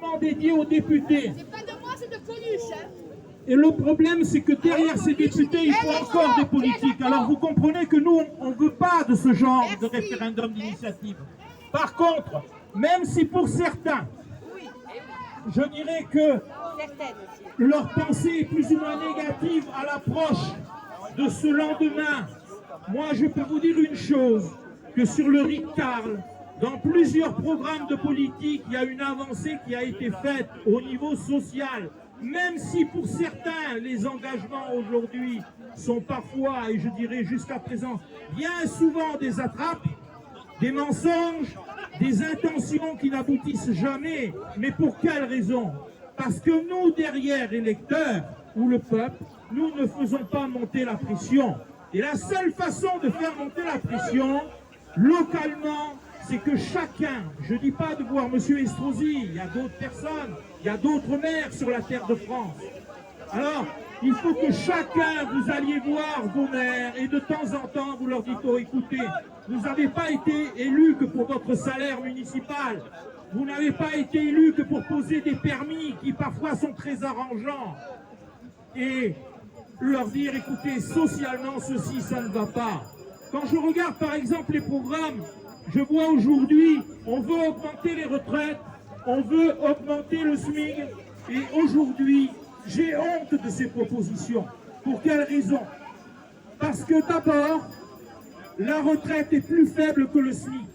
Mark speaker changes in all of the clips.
Speaker 1: uniquement dédié aux députés.
Speaker 2: C'est pas de moi, c'est de Coluche. Hein.
Speaker 1: Et le problème, c'est que derrière ces députés, il faut encore des politiques. Alors vous comprenez que nous, on ne veut pas de ce genre de référendum d'initiative. Par contre, même si pour certains, je dirais que leur pensée est plus ou moins négative à l'approche de ce lendemain, moi je peux vous dire une chose, que sur le RIC-Carl, dans plusieurs programmes de politique, il y a une avancée qui a été faite au niveau social. Même si pour certains, les engagements aujourd'hui sont parfois, et je dirais jusqu'à présent, bien souvent des attrapes, des mensonges, des intentions qui n'aboutissent jamais. Mais pour quelle raison? Parce que nous, derrière électeurs ou le peuple, nous ne faisons pas monter la pression. Et la seule façon de faire monter la pression, localement, c'est que chacun, je ne dis pas de voir M. Estrosi, il y a d'autres personnes, il y a d'autres maires sur la terre de France. Alors, il faut que chacun, vous alliez voir vos maires et de temps en temps, vous leur dites, oh écoutez, vous n'avez pas été élus que pour votre salaire municipal, vous n'avez pas été élus que pour poser des permis qui parfois sont très arrangeants. Et leur dire, écoutez, socialement, ceci, ça ne va pas. Quand je regarde par exemple les programmes, je vois aujourd'hui, on veut augmenter les retraites, on veut augmenter le SMIC, et aujourd'hui, j'ai honte de ces propositions. Pour quelle raison? Parce que d'abord, la retraite est plus faible que le SMIC.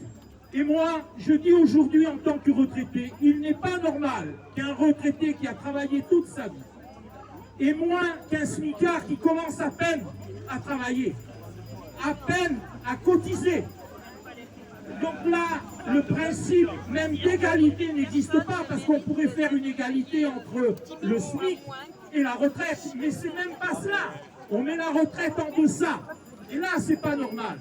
Speaker 1: Et moi, je dis aujourd'hui en tant que retraité, il n'est pas normal qu'un retraité qui a travaillé toute sa vie ait moins qu'un SMICard qui commence à peine à travailler, à peine à cotiser. Donc là, le principe même d'égalité n'existe pas, parce qu'on pourrait faire une égalité entre le SMIC et la retraite, mais c'est même pas cela. On met la retraite en deçà, et là c'est pas normal.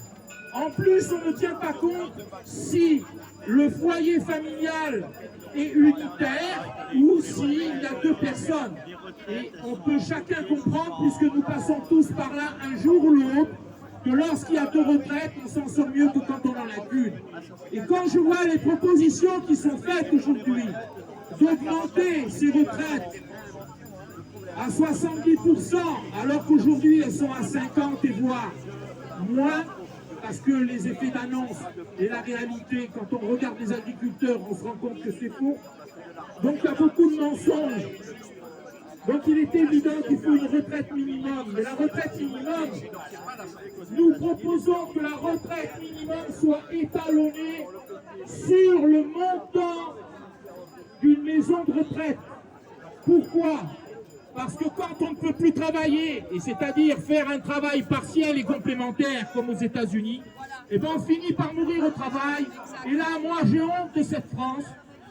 Speaker 1: En plus, on ne tient pas compte si le foyer familial est unitaire ou s'il y a deux personnes. Et on peut chacun comprendre, puisque nous passons tous par là un jour ou l'autre, que lorsqu'il y a deux retraites, on s'en sort mieux que quand on en a qu'une. Et quand je vois les propositions qui sont faites aujourd'hui d'augmenter ces retraites à 70%, alors qu'aujourd'hui elles sont à 50 et voire moins, parce que les effets d'annonce et la réalité, quand on regarde les agriculteurs, on se rend compte que c'est faux. Donc il y a beaucoup de mensonges. Donc il est évident qu'il faut une retraite minimum. Mais la retraite minimum, nous proposons que la retraite minimum soit étalonnée sur le montant d'une maison de retraite. Pourquoi? Parce que quand on ne peut plus travailler, et c'est-à-dire faire un travail partiel et complémentaire comme aux États-Unis, eh ben on finit par mourir au travail. Et là, moi, j'ai honte de cette France,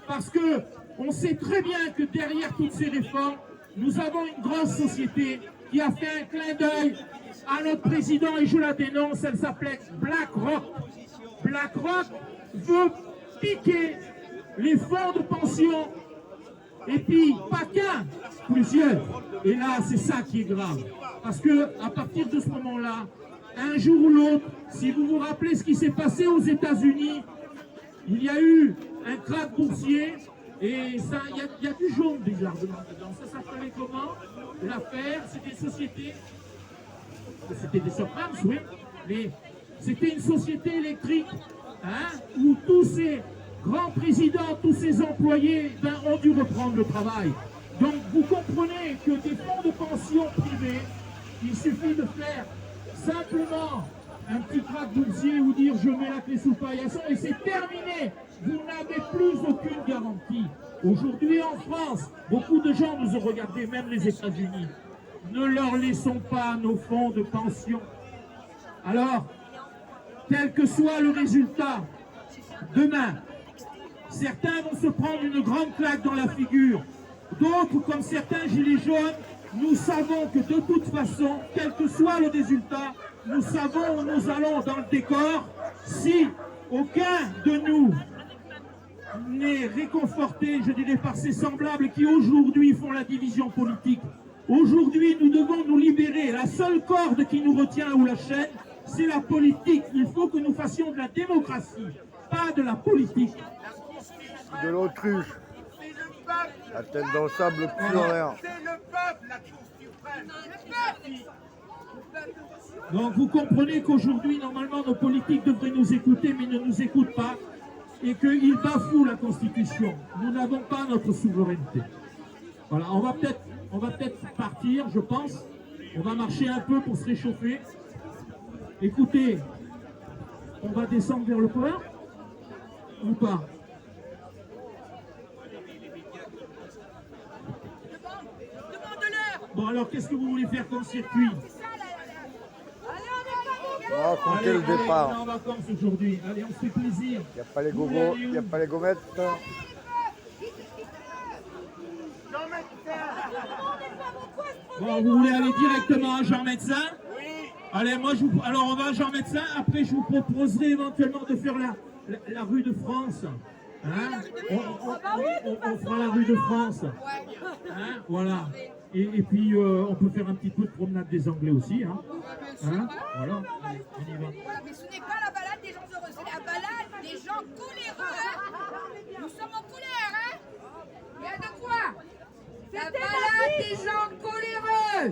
Speaker 1: parce que on sait très bien que derrière toutes ces réformes, nous avons une grosse société qui a fait un clin d'œil à notre président, et je la dénonce, elle s'appelait BlackRock. BlackRock veut piquer les fonds de pension, et puis pas qu'un, plusieurs. Et là, c'est ça qui est grave. Parce que à partir de ce moment-là, un jour ou l'autre, si vous vous rappelez ce qui s'est passé aux États-Unis, il y a eu un krach boursier, et ça, il y a du jaune bizarrement dedans. Ça s'appelait comment? L'affaire, c'est des sociétés, c'était des Sopranos, oui, mais c'était une société électrique, hein, où tous ces grands présidents, tous ces employés, ben, ont dû reprendre le travail. Donc vous comprenez que des fonds de pension privés, il suffit de faire simplement un petit krach boursier ou dire je mets la clé sous le paillasson et c'est terminé. Vous n'avez plus aucune garantie. Aujourd'hui en France, beaucoup de gens nous ont regardé, même les États-Unis. Ne leur laissons pas nos fonds de pension. Alors, quel que soit le résultat, demain, certains vont se prendre une grande claque dans la figure. D'autres, comme certains gilets jaunes, nous savons que de toute façon, quel que soit le résultat, nous savons où nous allons dans le décor. Si aucun de nous n'est réconforté, je dirais, par ces semblables qui aujourd'hui font la division politique. Aujourd'hui, nous devons nous libérer. La seule corde qui nous retient ou la chaîne, c'est la politique. Il faut que nous fassions de la démocratie, pas de la politique.
Speaker 3: De l'autruche.
Speaker 4: C'est le peuple
Speaker 3: La tête dans le sable, le cul en l'air.
Speaker 4: C'est le peuple, la Cour suprême.
Speaker 1: Donc vous comprenez qu'aujourd'hui, normalement, nos politiques devraient nous écouter, mais ne nous écoutent pas, et qu'ils bafouent la Constitution. Nous n'avons pas notre souveraineté. Voilà, on va peut-être partir, je pense. On va marcher un peu pour se réchauffer. Écoutez, on va descendre vers le port ou pas?
Speaker 2: Demande-leur.
Speaker 1: Bon, alors qu'est-ce que vous voulez faire comme circuit?
Speaker 3: On va compter le
Speaker 1: on est
Speaker 3: départ.
Speaker 1: en vacances aujourd'hui. Allez, on se fait plaisir.
Speaker 3: Il n'y a pas les gogos, il n'y a pas les gommettes.
Speaker 1: Bon, vous voulez aller directement à Jean Médecin?
Speaker 4: Oui.
Speaker 1: Allez, alors on va à Jean Médecin. Après, je vous proposerai éventuellement de faire la rue de France. Hein? On fera la rue de France. Hein? Voilà. Et puis, on peut faire un petit peu de promenade des Anglais aussi. Hein? Hein? Voilà. Allez, on y va.
Speaker 2: Voilà, mais ce n'est pas la balade des gens heureux, c'est la balade des gens coléreux. Hein. Nous sommes en colère, hein. Il y a de quoi? La balade des gens coléreux.